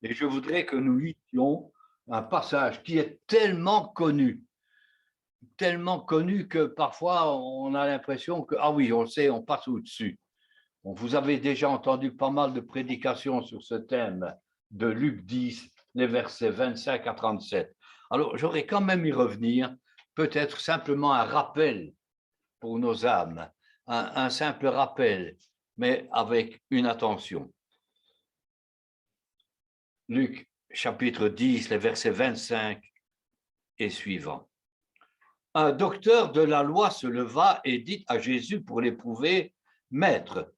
Et je voudrais que nous lisions un passage qui est tellement connu que parfois on a l'impression que, ah oui, on le sait, on passe au-dessus. Bon, vous avez déjà entendu pas mal de prédications sur ce thème de Luc 10, les versets 25 à 37. Alors, j'aurais quand même y revenir, peut-être simplement un rappel pour nos âmes, un simple rappel, mais avec une attention. Luc chapitre 10, les versets 25 et suivants. Un docteur de la loi se leva et dit à Jésus pour l'éprouver, « Maître,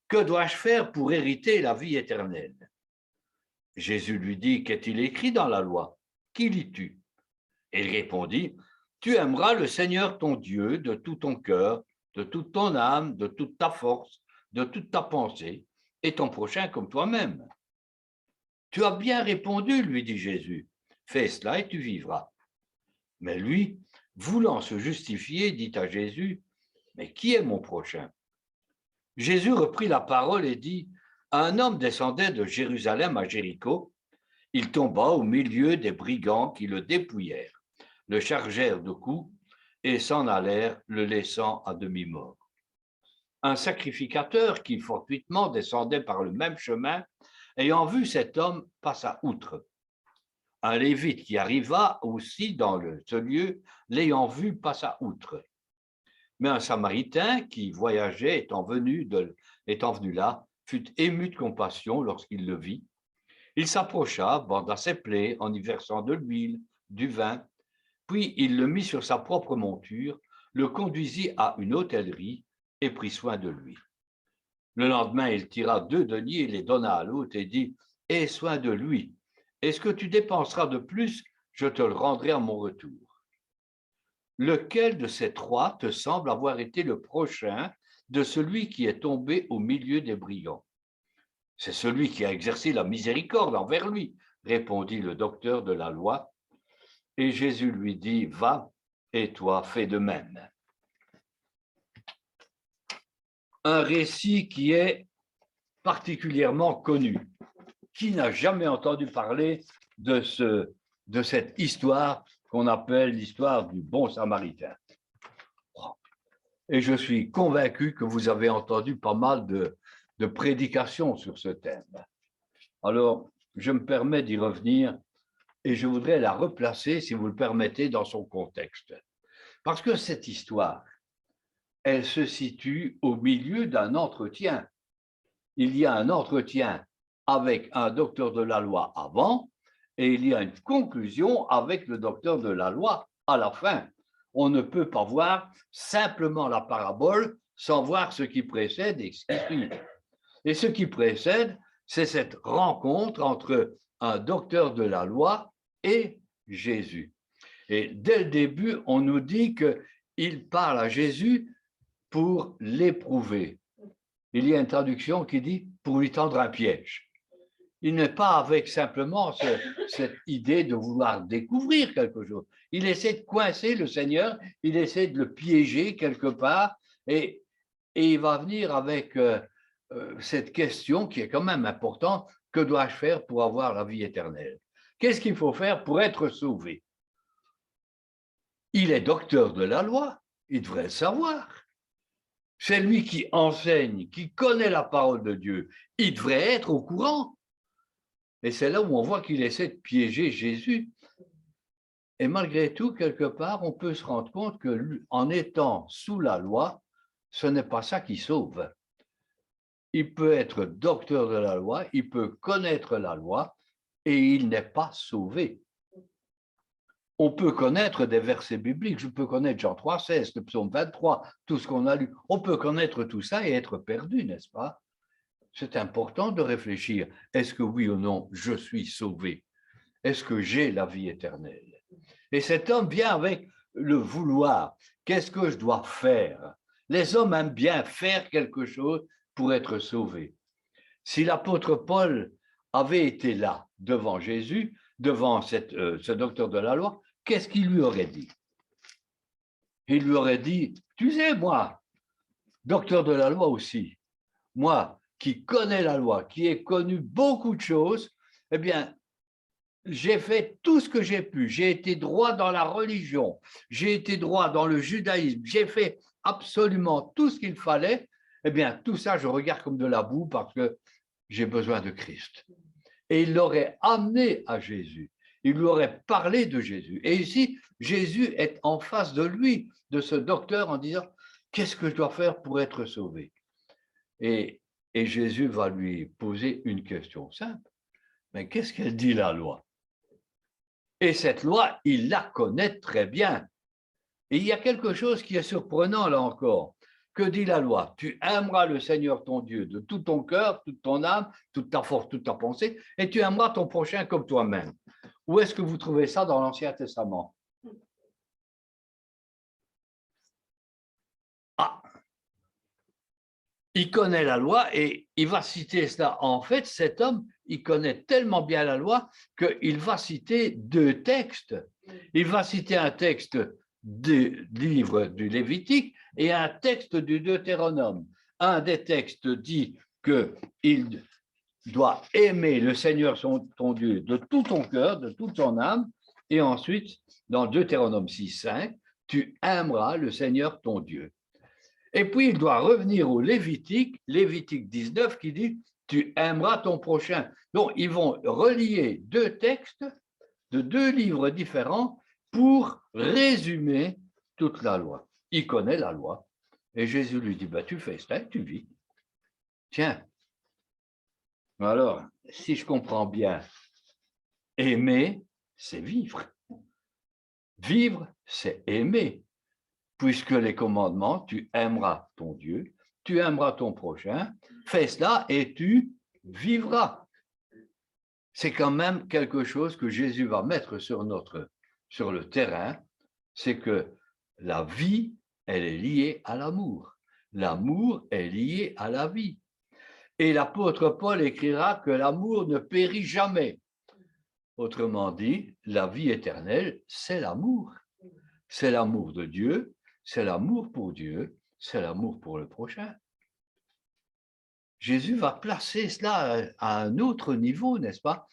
que dois-je faire pour hériter la vie éternelle ?» Jésus lui dit, « Qu'est-il écrit dans la loi? Qui lis-tu » Il répondit, « Tu aimeras le Seigneur ton Dieu de tout ton cœur, de toute ton âme, de toute ta force, de toute ta pensée, et ton prochain comme toi-même. » « Tu as bien répondu, lui dit Jésus, fais cela et tu vivras. » Mais lui, voulant se justifier, dit à Jésus, « Mais qui est mon prochain ?» Jésus reprit la parole et dit, « Un homme descendait de Jérusalem à Jéricho. Il tomba au milieu des brigands qui le dépouillèrent, le chargèrent de coups et s'en allèrent, le laissant à demi-mort. Un sacrificateur qui fortuitement descendait par le même chemin, ayant vu cet homme, passa outre. Un lévite qui arriva aussi dans ce lieu, l'ayant vu, passa outre. Mais un samaritain qui voyageait, étant venu là, fut ému de compassion lorsqu'il le vit. Il s'approcha, banda ses plaies en y versant de l'huile, du vin, puis il le mit sur sa propre monture, le conduisit à une hôtellerie et prit soin de lui. Le lendemain, il tira 2 deniers et les donna à l'hôte et dit, « Aie soin de lui, et ce que tu dépenseras de plus, je te le rendrai à mon retour. » Lequel de ces 3 te semble avoir été le prochain de celui qui est tombé au milieu des brigands? C'est celui qui a exercé la miséricorde envers lui, répondit le docteur de la loi. Et Jésus lui dit, va, et toi fais de même. Un récit qui est particulièrement connu. Qui n'a jamais entendu parler de cette histoire qu'on appelle l'histoire du bon samaritain? Et je suis convaincu que vous avez entendu pas mal de prédications sur ce thème. Alors, je me permets d'y revenir et je voudrais la replacer, si vous le permettez, dans son contexte. Parce que cette histoire, elle se situe au milieu d'un entretien. Il y a un entretien avec un docteur de la loi avant et il y a une conclusion avec le docteur de la loi à la fin. On ne peut pas voir simplement la parabole sans voir ce qui précède et ce qui suit. Et ce qui précède, c'est cette rencontre entre un docteur de la loi et Jésus. Et dès le début, on nous dit qu'il parle à Jésus pour l'éprouver. Il y a une traduction qui dit « pour lui tendre un piège ». Il n'est pas avec simplement cette idée de vouloir découvrir quelque chose. Il essaie de coincer le Seigneur, il essaie de le piéger quelque part et il va venir avec cette question qui est quand même importante, que dois-je faire pour avoir la vie éternelle? Qu'est-ce qu'il faut faire pour être sauvé? Il est docteur de la loi, il devrait le savoir. C'est lui qui enseigne, qui connaît la parole de Dieu. Il devrait être au courant. Et c'est là où on voit qu'il essaie de piéger Jésus. Et malgré tout, quelque part, on peut se rendre compte qu'en étant sous la loi, ce n'est pas ça qui sauve. Il peut être docteur de la loi, il peut connaître la loi, et il n'est pas sauvé. On peut connaître des versets bibliques, je peux connaître Jean 3,16, le psaume 23, tout ce qu'on a lu. On peut connaître tout ça et être perdu, n'est-ce pas? C'est important de réfléchir. Est-ce que oui ou non, je suis sauvé? Est-ce que j'ai la vie éternelle? Et cet homme vient avec le vouloir. Qu'est-ce que je dois faire? Les hommes aiment bien faire quelque chose pour être sauvés. Si l'apôtre Paul avait été là, devant Jésus, devant ce docteur de la loi, qu'est-ce qu'il lui aurait dit? Il lui aurait dit, tu sais, moi, docteur de la loi aussi, moi qui connais la loi, qui ai connu beaucoup de choses, eh bien, j'ai fait tout ce que j'ai pu. J'ai été droit dans la religion, j'ai été droit dans le judaïsme, j'ai fait absolument tout ce qu'il fallait. Eh bien, tout ça, je regarde comme de la boue parce que j'ai besoin de Christ. Et il l'aurait amené à Jésus. Il lui aurait parlé de Jésus. Et ici, Jésus est en face de lui, de ce docteur, en disant, qu'est-ce que je dois faire pour être sauvé? Et Jésus va lui poser une question simple. Mais qu'est-ce qu'elle dit, la loi? Et cette loi, il la connaît très bien. Et il y a quelque chose qui est surprenant là encore. Que dit la loi? Tu aimeras le Seigneur ton Dieu de tout ton cœur, toute ton âme, toute ta force, toute ta pensée, et tu aimeras ton prochain comme toi-même. Où est-ce que vous trouvez ça dans l'Ancien Testament? Ah, il connaît la loi et il va citer cela. En fait, cet homme, il connaît tellement bien la loi qu'il va citer deux textes. Il va citer un texte du livre du Lévitique et un texte du Deutéronome. Un des textes dit qu'il doit aimer le Seigneur ton Dieu de tout ton cœur, de toute ton âme. Et ensuite, dans Deutéronome 6,5, tu aimeras le Seigneur ton Dieu. Et puis, il doit revenir au Lévitique 19, qui dit tu aimeras ton prochain. Donc, ils vont relier deux textes de deux livres différents pour résumer toute la loi. Il connaît la loi. Et Jésus lui dit, bah, tu fais ça, tu vis. Tiens. Alors, si je comprends bien, aimer, c'est vivre. Vivre, c'est aimer. Puisque les commandements, tu aimeras ton Dieu, tu aimeras ton prochain, fais cela et tu vivras. C'est quand même quelque chose que Jésus va mettre sur le terrain, c'est que la vie, elle est liée à l'amour. L'amour est lié à la vie. Et l'apôtre Paul écrira que l'amour ne périt jamais. Autrement dit, la vie éternelle, c'est l'amour. C'est l'amour de Dieu, c'est l'amour pour Dieu, c'est l'amour pour le prochain. Jésus va placer cela à un autre niveau, n'est-ce pas?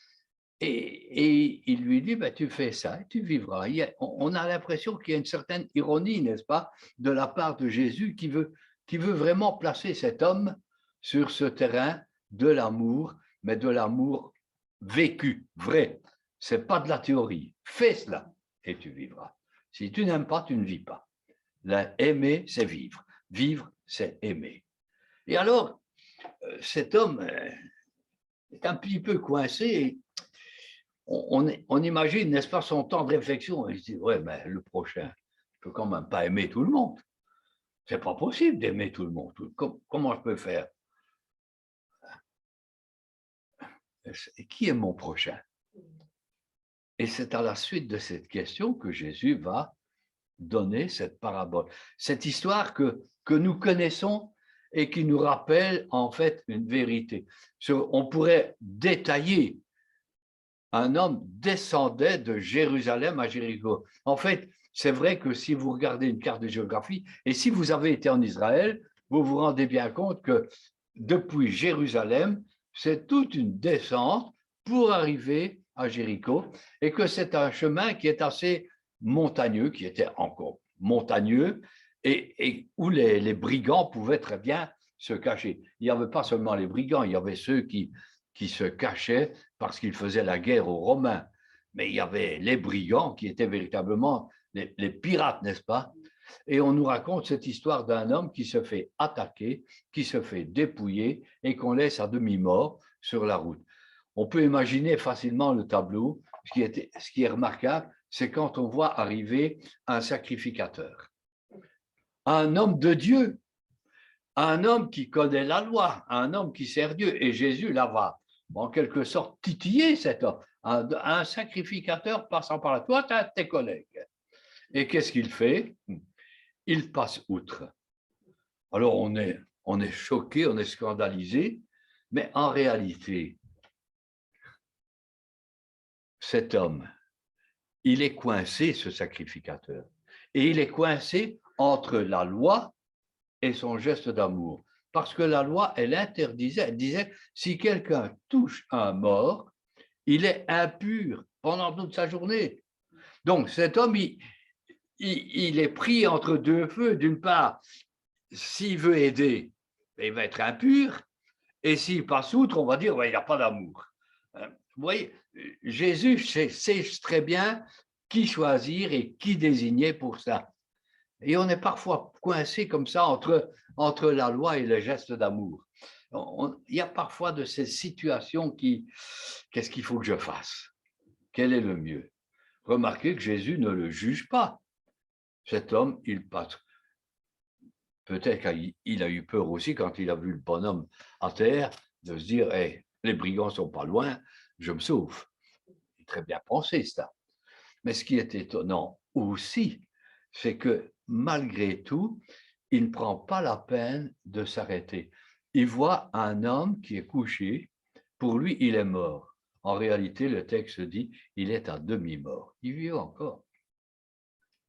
Et il lui dit, ben, tu fais ça et tu vivras. On a l'impression qu'il y a une certaine ironie, n'est-ce pas, de la part de Jésus qui veut vraiment placer cet homme sur ce terrain de l'amour, mais de l'amour vécu, vrai. Ce n'est pas de la théorie. Fais cela et tu vivras. Si tu n'aimes pas, tu ne vis pas. Aimer, c'est vivre. Vivre, c'est aimer. Et alors, cet homme est un petit peu coincé. On imagine, n'est-ce pas, son temps de réflexion. Il se dit, ouais, mais le prochain, je ne peux quand même pas aimer tout le monde. C'est pas possible d'aimer tout le monde. Comment je peux faire? Et qui est mon prochain? Et c'est à la suite de cette question que Jésus va donner cette parabole. Cette histoire que nous connaissons et qui nous rappelle en fait une vérité. On pourrait détailler. Un homme descendait de Jérusalem à Jéricho. En fait, c'est vrai que si vous regardez une carte de géographie, et si vous avez été en Israël, vous vous rendez bien compte que depuis Jérusalem, c'est toute une descente pour arriver à Jéricho, et que c'est un chemin qui est assez montagneux, qui était encore montagneux, et où les brigands pouvaient très bien se cacher. Il n'y avait pas seulement les brigands, il y avait ceux qui se cachaient parce qu'ils faisaient la guerre aux Romains. Mais il y avait les brigands qui étaient véritablement les pirates, n'est-ce pas? Et on nous raconte cette histoire d'un homme qui se fait attaquer, qui se fait dépouiller et qu'on laisse à demi-mort sur la route. On peut imaginer facilement le tableau. Ce qui est remarquable, c'est quand on voit arriver un sacrificateur, un homme de Dieu, un homme qui connaît la loi, un homme qui sert Dieu. Et Jésus là va, en quelque sorte, titiller cet homme, un sacrificateur passant par là. Toi, tu as tes collègues. Et qu'est-ce qu'il fait? Il passe outre. Alors on est choqué, on est scandalisé, mais en réalité, cet homme, il est coincé, ce sacrificateur. Et il est coincé entre la loi et son geste d'amour. Parce que la loi, elle interdisait, elle disait, si quelqu'un touche un mort, il est impur pendant toute sa journée. Donc cet homme, il est pris entre deux feux. D'une part, s'il veut aider, il va être impur, et s'il passe outre, on va dire il n'y a pas d'amour. Vous voyez, Jésus sait très bien qui choisir et qui désigner pour ça. Et on est parfois coincé comme ça entre la loi et le geste d'amour. Il y a parfois de ces situations qu'est-ce qu'il faut que je fasse? Quel est le mieux? Remarquez que Jésus ne le juge pas. Cet homme, il passe. Peut-être qu'il a eu peur aussi quand il a vu le bonhomme à terre, de se dire, hey, les brigands sont pas loin, je me sauve. C'est très bien pensé, ça. Mais ce qui est étonnant aussi, c'est que malgré tout, il ne prend pas la peine de s'arrêter. Il voit un homme qui est couché, pour lui, il est mort. En réalité, le texte dit, il est à demi-mort. Il vit encore.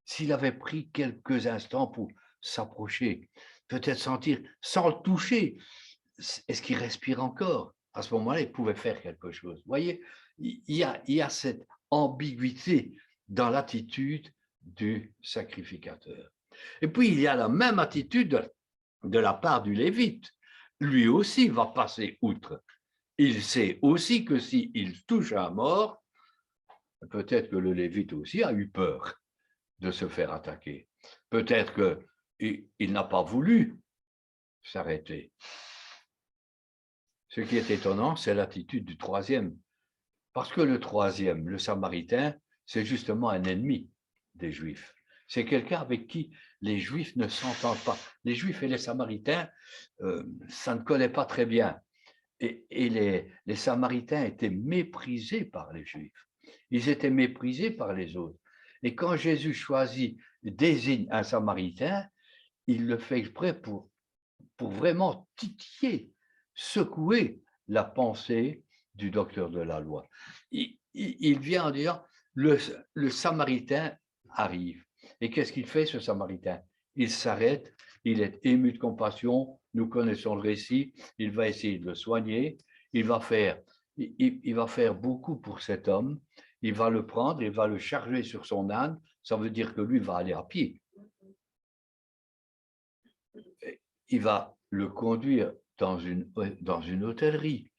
S'il avait pris quelques instants pour s'approcher, peut-être sentir, sans le toucher, est-ce qu'il respire encore? À ce moment-là, il pouvait faire quelque chose. Vous voyez, il y a cette ambiguïté dans l'attitude du sacrificateur. Et puis, il y a la même attitude de la part du Lévite. Lui aussi va passer outre. Il sait aussi que s'il touche à la mort, peut-être que le Lévite aussi a eu peur de se faire attaquer. Peut-être qu'il n'a pas voulu s'arrêter. Ce qui est étonnant, c'est l'attitude du troisième. Parce que le troisième, le Samaritain, c'est justement un ennemi des Juifs. C'est quelqu'un avec qui les Juifs ne s'entendent pas. Les Juifs et les Samaritains, ça ne connaît pas très bien. Et les Samaritains étaient méprisés par les Juifs. Ils étaient méprisés par les autres. Et quand Jésus choisit, désigne un Samaritain, il le fait exprès pour vraiment titiller, secouer la pensée du docteur de la loi. Il vient en disant, le Samaritain arrive. Et qu'est-ce qu'il fait, ce Samaritain? Il s'arrête, il est ému de compassion, nous connaissons le récit, il va essayer de le soigner, il va faire beaucoup pour cet homme, il va le prendre, il va le charger sur son âne, ça veut dire que lui va aller à pied. Il va le conduire dans une hôtellerie.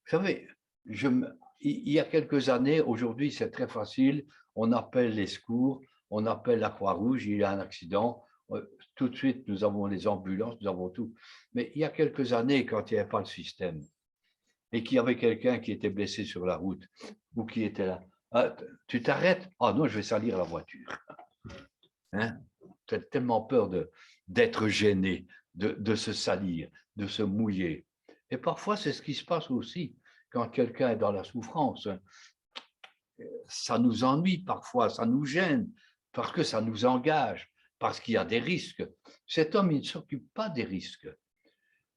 Vous savez, il y a quelques années, aujourd'hui c'est très facile, on appelle les secours, on appelle la Croix-Rouge, il y a un accident, tout de suite nous avons les ambulances, nous avons tout. Mais il y a quelques années, quand il n'y avait pas le système, et qu'il y avait quelqu'un qui était blessé sur la route, ou qui était là, ah, tu t'arrêtes? Ah non, je vais salir la voiture. Hein? Tu as tellement peur d'être gêné, de se salir, de se mouiller. Et parfois, c'est ce qui se passe aussi quand quelqu'un est dans la souffrance. Ça nous ennuie parfois, ça nous gêne, parce que ça nous engage, parce qu'il y a des risques. Cet homme, il ne s'occupe pas des risques.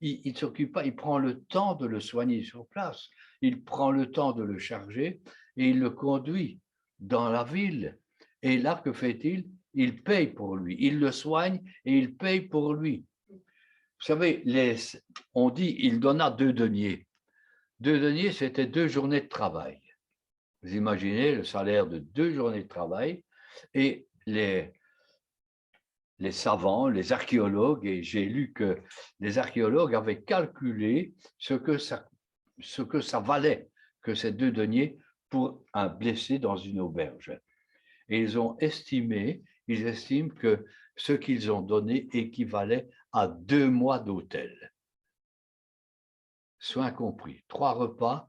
Il ne s'occupe pas, il prend le temps de le soigner sur place, il prend le temps de le charger et il le conduit dans la ville. Et là, que fait-il? Il paye pour lui, il le soigne et il paye pour lui. Vous savez, on dit il donna 2 deniers. 2 deniers, c'était 2 journées de travail. Vous imaginez le salaire de 2 journées de travail, et les savants, les archéologues, et j'ai lu que les archéologues avaient calculé ce que ça valait, que ces 2 deniers pour un blessé dans une auberge. Et ils estiment que ce qu'ils ont donné équivalait à 2 mois d'hôtel. Soins compris, 3 repas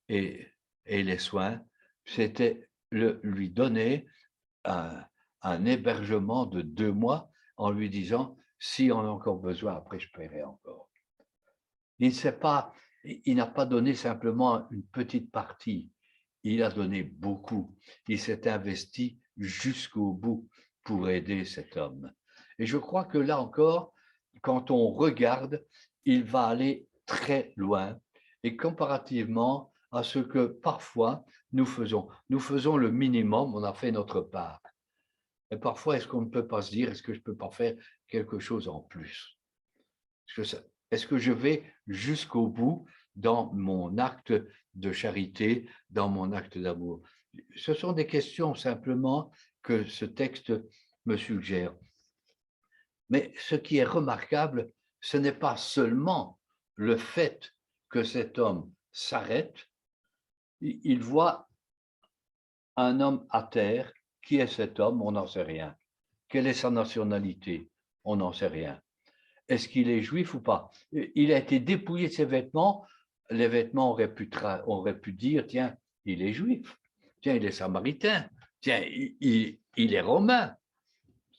et les soins, c'était lui donner un hébergement de 2 mois en lui disant, si on a encore besoin, après je paierai encore. Il n'a pas donné simplement une petite partie, il a donné beaucoup. Il s'est investi jusqu'au bout pour aider cet homme. Et je crois que là encore, quand on regarde, il va aller très loin. Et comparativement à ce que parfois nous faisons le minimum, on a fait notre part. Et parfois, est-ce qu'on ne peut pas se dire, est-ce que je ne peux pas faire quelque chose en plus? Est-ce que je vais jusqu'au bout dans mon acte de charité dans mon acte d'amour? Ce sont des questions simplement que ce texte me suggère. Mais ce qui est remarquable, ce n'est pas seulement le fait que cet homme s'arrête, il voit un homme à terre. Qui est cet homme? On n'en sait rien. Quelle est sa nationalité? On n'en sait rien. Est-ce qu'il est juif ou pas? Il a été dépouillé de ses vêtements. Les vêtements auraient pu dire, tiens, il est juif, tiens, il est samaritain, tiens, il est romain.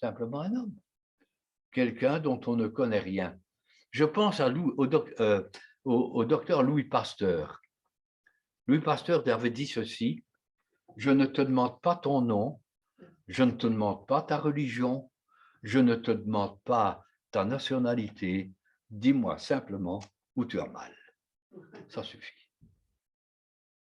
Simplement un homme. Quelqu'un dont on ne connaît rien. Je pense au docteur Louis Pasteur. Louis Pasteur avait dit ceci: je ne te demande pas ton nom, je ne te demande pas ta religion, je ne te demande pas ta nationalité, dis-moi simplement où tu as mal. Ça suffit.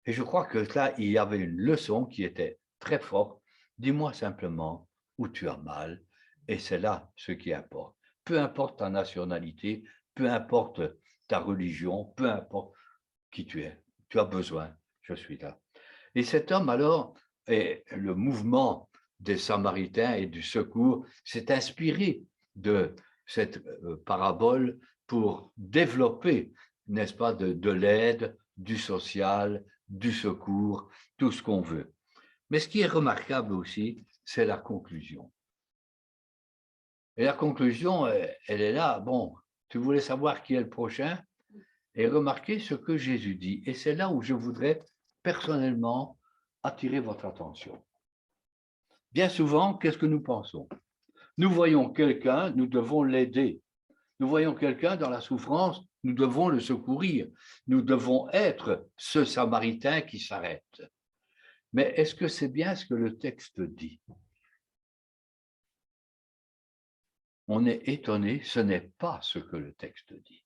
Et je crois que là, il y avait une leçon qui était très forte. Dis-moi simplement où tu as mal, et c'est là ce qui importe. Peu importe ta nationalité, peu importe ta religion, peu importe qui tu es, tu as besoin, je suis là. Et cet homme alors, et le mouvement des Samaritains et du secours s'est inspiré de cette parabole pour développer, n'est-ce pas, de l'aide, du social, du secours, tout ce qu'on veut. Mais ce qui est remarquable aussi, c'est la conclusion. Et la conclusion, elle est là. Bon, tu voulais savoir qui est le prochain? Et remarquez ce que Jésus dit. Et c'est là où je voudrais personnellement attirer votre attention. Bien souvent, qu'est-ce que nous pensons? Nous voyons quelqu'un, nous devons l'aider. Nous voyons quelqu'un dans la souffrance, nous devons le secourir. Nous devons être ce Samaritain qui s'arrête. Mais est-ce que c'est bien ce que le texte dit? On est étonné, ce n'est pas ce que le texte dit.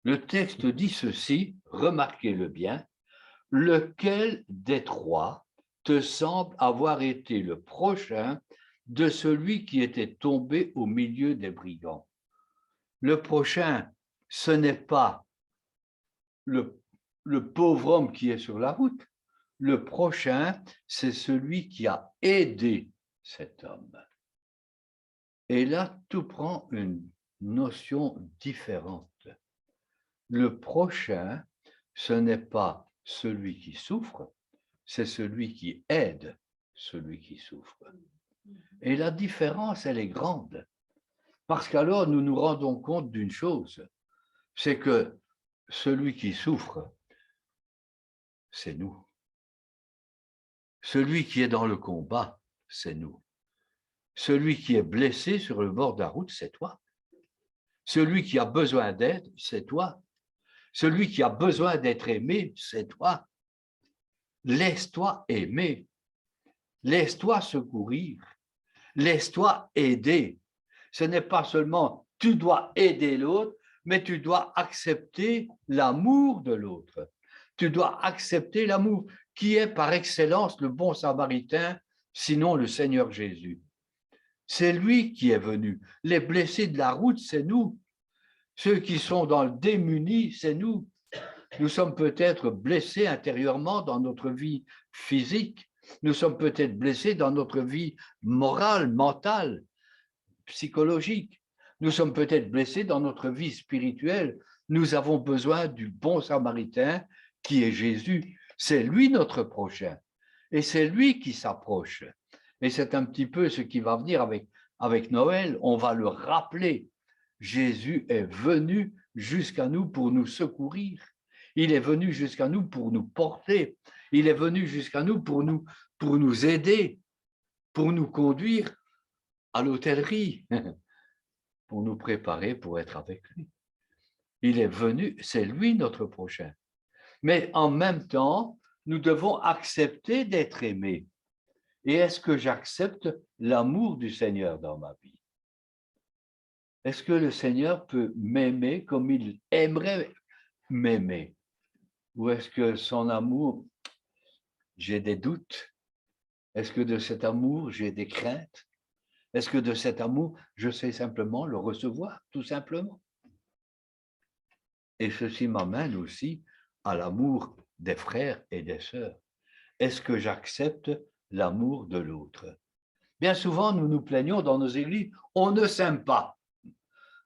Le texte dit ceci, remarquez-le bien: lequel des trois te semble avoir été le prochain de celui qui était tombé au milieu des brigands? Le prochain, ce n'est pas le pauvre homme qui est sur la route. Le prochain, c'est celui qui a aidé cet homme. Et là, tout prend une notion différente. Le prochain, ce n'est pas celui qui souffre, c'est celui qui aide celui qui souffre. Et la différence, elle est grande. Parce qu'alors, nous nous rendons compte d'une chose, c'est que celui qui souffre, c'est nous. Celui qui est dans le combat, c'est nous. Celui qui est blessé sur le bord de la route, c'est toi. Celui qui a besoin d'aide, c'est toi. Celui qui a besoin d'être aimé, c'est toi. Laisse-toi aimer. Laisse-toi secourir. Laisse-toi aider. Ce n'est pas seulement tu dois aider l'autre, mais tu dois accepter l'amour de l'autre. Tu dois accepter l'amour qui est par excellence le bon samaritain, sinon le Seigneur Jésus. C'est lui qui est venu. Les blessés de la route, c'est nous. Ceux qui sont dans le démuni, c'est nous. Nous sommes peut-être blessés intérieurement dans notre vie physique. Nous sommes peut-être blessés dans notre vie morale, mentale, psychologique. Nous sommes peut-être blessés dans notre vie spirituelle. Nous avons besoin du bon samaritain qui est Jésus. C'est lui notre prochain. Et c'est lui qui s'approche. Et c'est un petit peu ce qui va venir avec Noël. On va le rappeler. Jésus est venu jusqu'à nous pour nous secourir. Il est venu jusqu'à nous pour nous porter. Il est venu jusqu'à nous pour nous aider, pour nous conduire à l'hôtellerie, pour nous préparer pour être avec lui. Il est venu, c'est lui notre prochain. Mais en même temps, nous devons accepter d'être aimés. Et est-ce que j'accepte l'amour du Seigneur dans ma vie? Est-ce que le Seigneur peut m'aimer comme il aimerait m'aimer? Ou est-ce que son amour, j'ai des doutes? Est-ce que de cet amour, j'ai des craintes? Est-ce que de cet amour, je sais simplement le recevoir, tout simplement? Et ceci m'amène aussi à l'amour des frères et des sœurs? Est-ce que j'accepte l'amour de l'autre? Bien souvent, nous nous plaignons dans nos églises, on ne s'aime pas.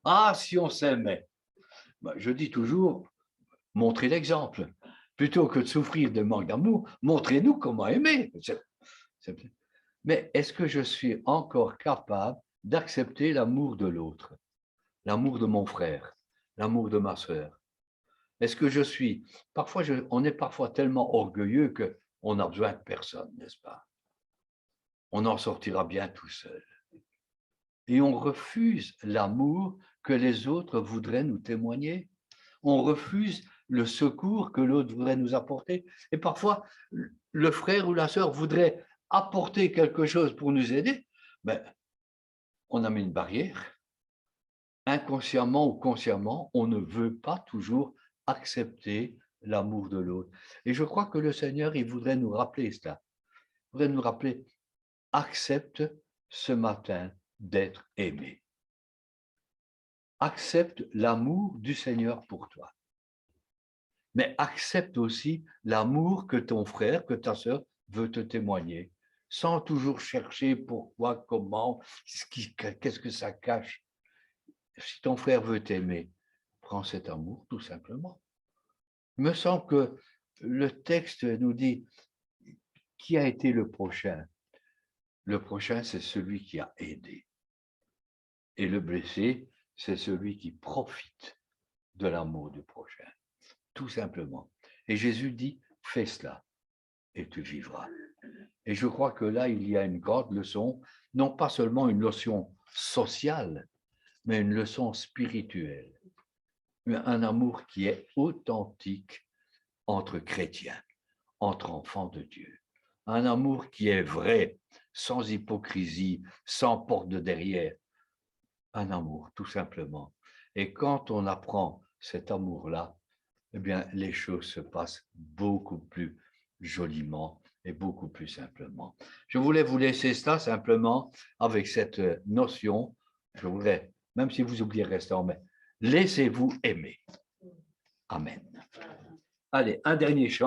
Ah, si on s'aimait. Je dis toujours, montrez l'exemple. Plutôt que de souffrir de manque d'amour, montrez-nous comment aimer. Mais est-ce que je suis encore capable d'accepter l'amour de l'autre, l'amour de mon frère, l'amour de ma sœur? Est-ce que je suis... Parfois, on est parfois tellement orgueilleux qu'on n'a besoin de personne, n'est-ce pas? On en sortira bien tout seul. Et on refuse l'amour que les autres voudraient nous témoigner. On refuse le secours que l'autre voudrait nous apporter. Et parfois, le frère ou la sœur voudrait apporter quelque chose pour nous aider, mais on a mis une barrière. Inconsciemment ou consciemment, on ne veut pas toujours accepter l'amour de l'autre. Et je crois que le Seigneur, il voudrait nous rappeler cela. Il voudrait nous rappeler, accepte ce matin d'être aimé. Accepte l'amour du Seigneur pour toi. Mais accepte aussi l'amour que ton frère, que ta sœur veut te témoigner, sans toujours chercher pourquoi, comment, qu'est-ce que ça cache. Si ton frère veut t'aimer, prends cet amour tout simplement. Il me semble que le texte nous dit, qui a été le prochain? Le prochain, c'est celui qui a aidé. Et le blessé, c'est celui qui profite de l'amour du prochain. Tout simplement. Et Jésus dit, fais cela et tu vivras. Et je crois que là, il y a une grande leçon, non pas seulement une leçon sociale, mais une leçon spirituelle. Un amour qui est authentique entre chrétiens, entre enfants de Dieu. Un amour qui est vrai, sans hypocrisie, sans porte de derrière. Un amour, tout simplement. Et quand on apprend cet amour-là, eh bien, les choses se passent beaucoup plus joliment et beaucoup plus simplement. Je voulais vous laisser cela simplement avec cette notion. Je voudrais, même si vous oubliez le restant, mais laissez-vous aimer. Amen. Allez, un dernier chant.